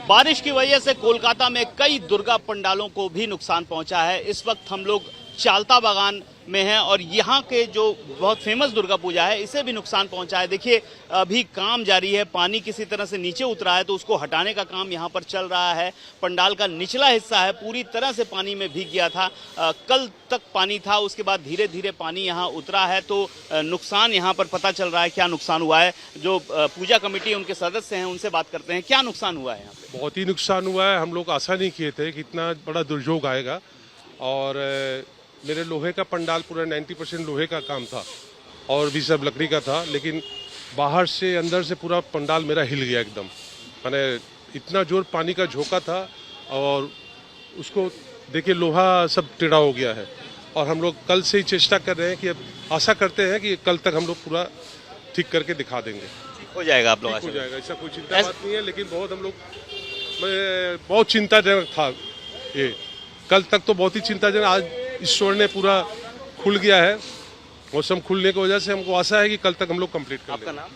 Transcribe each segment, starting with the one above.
बारिश की वजह से कोलकाता में कई दुर्गा पंडालों को भी नुकसान पहुंचा है। इस वक्त हम लोग चालता बागान में हैं और यहाँ के जो बहुत फेमस दुर्गा पूजा है इसे भी नुकसान पहुंचा है। देखिए अभी काम जारी है, पानी किसी तरह से नीचे उतरा है तो उसको हटाने का काम यहाँ पर चल रहा है। पंडाल का निचला हिस्सा है पूरी तरह से पानी में भीग गया था, कल तक पानी था, उसके बाद धीरे धीरे पानी यहाँ उतरा है। तो नुकसान यहाँ पर पता चल रहा है, क्या नुकसान हुआ है। जो पूजा कमेटी उनके सदस्य हैं उनसे बात करते हैं, क्या नुकसान हुआ है यहाँ पे। बहुत ही नुकसान हुआ है। हम लोग आशा नहीं किए थे कि इतना बड़ा दुर्योग आएगा। और मेरे लोहे का पंडाल पूरा 90% लोहे का काम था और भी सब लकड़ी का था, लेकिन बाहर से अंदर से पूरा पंडाल मेरा हिल गया एकदम। मैंने इतना जोर पानी का झोंका था और उसको देखिए लोहा सब टेढ़ा हो गया है। और हम लोग कल से ही चेष्टा कर रहे हैं कि अब आशा करते हैं कि कल तक हम लोग पूरा ठीक करके दिखा देंगे। ठीक हो जाएगा, आप लोग हो जाएगा, ऐसा कोई चिंता बात नहीं है। लेकिन बहुत हम लोग बहुत चिंताजनक था ये। कल तक तो बहुत ही चिंताजनक, आज ईश्वर ने पूरा खुल गया है। मौसम खुलने की वजह से हमको आशा है कि कल तक हम लोग कंप्लीट कर लेंगे। आपका नाम?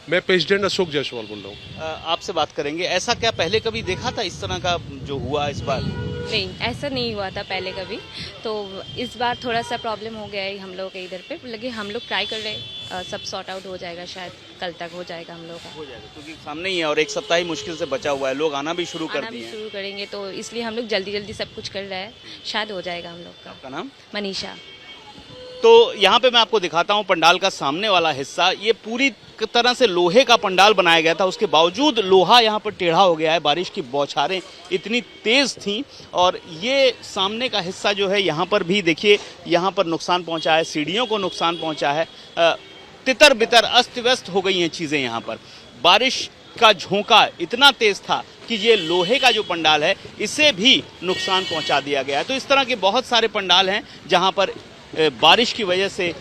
मैं प्रेसिडेंट अशोक जायसवाल बोल रहा हूँ। आपसे बात करेंगे, ऐसा क्या पहले कभी देखा था इस तरह का जो हुआ इस बार? नहीं, ऐसा नहीं हुआ था पहले कभी। तो इस बार थोड़ा सा प्रॉब्लम हो गया है हम लोग के इधर पे, लेकिन हम लोग ट्राई कर रहे हैं, सब सॉर्ट आउट हो जाएगा, शायद कल तक हो जाएगा हम लोग का। हो जाएगा क्योंकि सामने ही है और एक सप्ताह ही मुश्किल से बचा हुआ है, लोग आना भी शुरू कर दिए हैं। शुरू करेंगे तो इसलिए हम लोग जल्दी जल्दी सब कुछ कर रहे हैं, शायद हो जाएगा हम लोग का। आपका नाम? मनीषा। तो यहाँ पे मैं आपको दिखाता हूँ पंडाल का सामने वाला हिस्सा। ये पूरी तरह से लोहे का पंडाल बनाया गया था, उसके बावजूद लोहा यहाँ पर टेढ़ा हो गया है। बारिश की बौछारें इतनी तेज थीं और ये सामने का हिस्सा जो है यहाँ पर भी देखिए, यहाँ पर नुकसान पहुँचा है, सीढ़ियों को नुकसान पहुँचा है। तितर बितर अस्त व्यस्त हो गई हैं चीज़ें यहाँ पर। बारिश का झोंका इतना तेज था कि ये लोहे का जो पंडाल है इसे भी नुकसान पहुँचा दिया गया है। तो इस तरह के बहुत सारे पंडाल हैं जहाँ पर बारिश की वजह से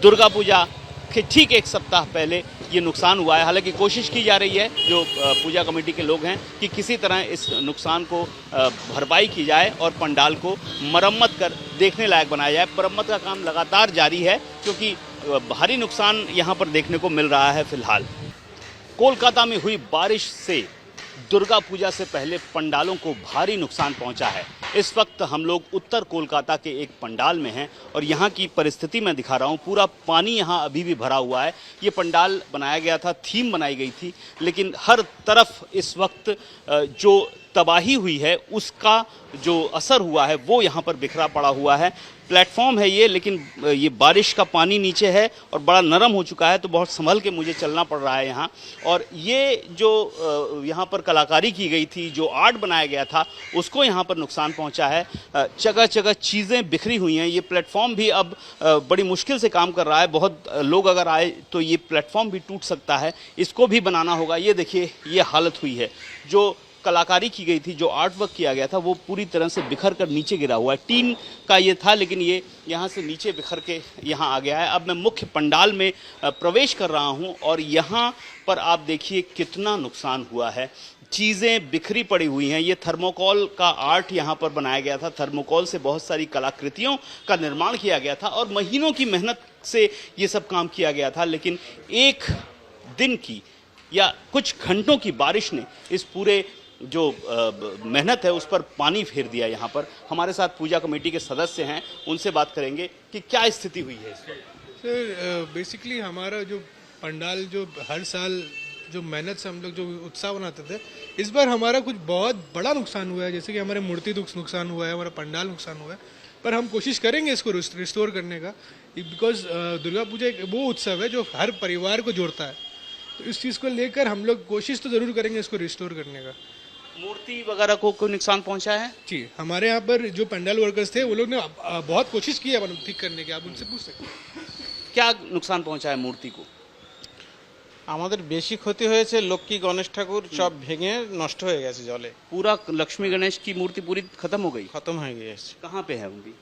दुर्गा पूजा के ठीक एक सप्ताह पहले ये नुकसान हुआ है। हालांकि कोशिश की जा रही है जो पूजा कमेटी के लोग हैं कि किसी तरह इस नुकसान को भरपाई की जाए और पंडाल को मरम्मत कर देखने लायक बनाया जाए। मरम्मत का काम लगातार जारी है क्योंकि भारी नुकसान यहाँ पर देखने को मिल रहा है। फिलहाल कोलकाता में हुई बारिश से दुर्गा पूजा से पहले पंडालों को भारी नुकसान पहुंचा है। इस वक्त हम लोग उत्तर कोलकाता के एक पंडाल में हैं और यहाँ की परिस्थिति मैं दिखा रहा हूँ। पूरा पानी यहाँ अभी भी भरा हुआ है। ये पंडाल बनाया गया था, थीम बनाई गई थी, लेकिन हर तरफ इस वक्त जो तबाही हुई है उसका जो असर हुआ है वो यहाँ पर बिखरा पड़ा हुआ है। प्लेटफॉर्म है ये, लेकिन ये बारिश का पानी नीचे है और बड़ा नरम हो चुका है तो बहुत संभल के मुझे चलना पड़ रहा है यहाँ। और ये जो यहाँ पर कलाकारी की गई थी, जो आर्ट बनाया गया था, उसको यहाँ पर नुकसान पहुँचा है। जगह जगह चीज़ें बिखरी हुई हैं। ये प्लेटफॉर्म भी अब बड़ी मुश्किल से काम कर रहा है। बहुत लोग अगर आए तो ये प्लेटफॉर्म भी टूट सकता है, इसको भी बनाना होगा। ये देखिए ये हालत हुई है। जो कलाकारी की गई थी, जो आर्ट वर्क किया गया था, वो पूरी तरह से बिखर कर नीचे गिरा हुआ है। टीन का ये था लेकिन ये यहाँ से नीचे बिखर के यहाँ आ गया है। अब मैं मुख्य पंडाल में प्रवेश कर रहा हूँ और यहाँ पर आप देखिए कितना नुकसान हुआ है। चीज़ें बिखरी पड़ी हुई हैं। ये थर्मोकोल का आर्ट यहाँ पर बनाया गया था। थर्मोकोल से बहुत सारी कलाकृतियों का निर्माण किया गया था और महीनों की मेहनत से ये सब काम किया गया था, लेकिन एक दिन की या कुछ घंटों की बारिश ने इस पूरे जो मेहनत है उस पर पानी फेर दिया। यहाँ पर हमारे साथ पूजा कमेटी के सदस्य हैं, उनसे बात करेंगे कि क्या स्थिति हुई है। सर बेसिकली हमारा जो पंडाल जो हर साल जो मेहनत से हम लोग जो उत्साह बनाते थे, इस बार हमारा कुछ बहुत बड़ा नुकसान हुआ है। जैसे कि हमारे मूर्ति नुकसान हुआ है, हमारा पंडाल नुकसान हुआ है, पर हम कोशिश करेंगे इसको रिस्टोर करने का, बिकॉज दुर्गा पूजा एक वो उत्सव है जो हर परिवार को जोड़ता है। तो इस चीज़ को लेकर हम लोग कोशिश तो ज़रूर करेंगे इसको रिस्टोर करने का। मूर्ति वगैरह को कोई नुकसान पहुंचा है? जी, हमारे यहाँ पर जो पंडाल वर्कर्स थे वो लोग ने बहुत कोशिश की है ठीक करने की। आप उनसे पूछ सकते हैं क्या नुकसान पहुंचा है मूर्ति को? আমাদের বেশি ক্ষতি হয়েছে, লক্ষ্মী গণেশ ঠাকুর সব ভেঙে নষ্ট হয়ে গেছে জলে। पूरा लक्ष्मी गणेश की मूर्ति पूरी खत्म हो गई? खत्म हो गई। कहाँ पे है उनकी?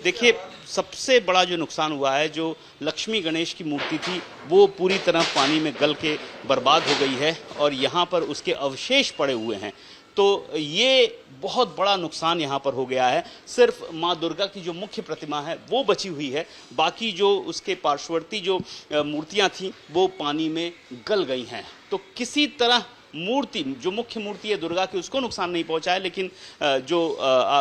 देखिए सबसे बड़ा जो नुकसान हुआ है, जो लक्ष्मी गणेश की मूर्ति थी वो पूरी तरह पानी में गल के बर्बाद हो गई है और यहाँ पर उसके अवशेष पड़े हुए हैं। तो ये बहुत बड़ा नुकसान यहाँ पर हो गया है। सिर्फ माँ दुर्गा की जो मुख्य प्रतिमा है वो बची हुई है, बाकी जो उसके पार्श्ववर्ती जो मूर्तियाँ थीं वो पानी में गल गई हैं। तो किसी तरह मूर्ति, जो मुख्य मूर्ति है दुर्गा की, उसको नुकसान नहीं पहुंचा है, लेकिन जो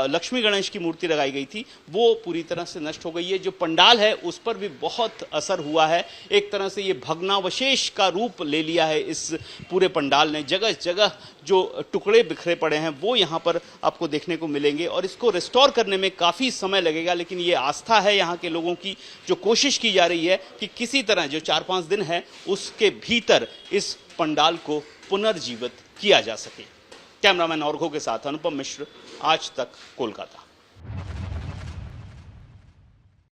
लक्ष्मी गणेश की मूर्ति लगाई गई थी वो पूरी तरह से नष्ट हो गई है। जो पंडाल है उस पर भी बहुत असर हुआ है। एक तरह से ये भग्नावशेष का रूप ले लिया है इस पूरे पंडाल ने। जगह जगह जो टुकड़े बिखरे पड़े हैं वो यहाँ पर आपको देखने को मिलेंगे और इसको रिस्टोर करने में काफ़ी समय लगेगा। लेकिन ये आस्था है यहाँ के लोगों की, जो कोशिश की जा रही है कि किसी तरह जो 4-5 दिन है उसके भीतर इस पंडाल को पुनर्जीवित किया जा सके। कैमरामैन औरघो के साथ अनुपम मिश्र, आज तक, कोलकाता।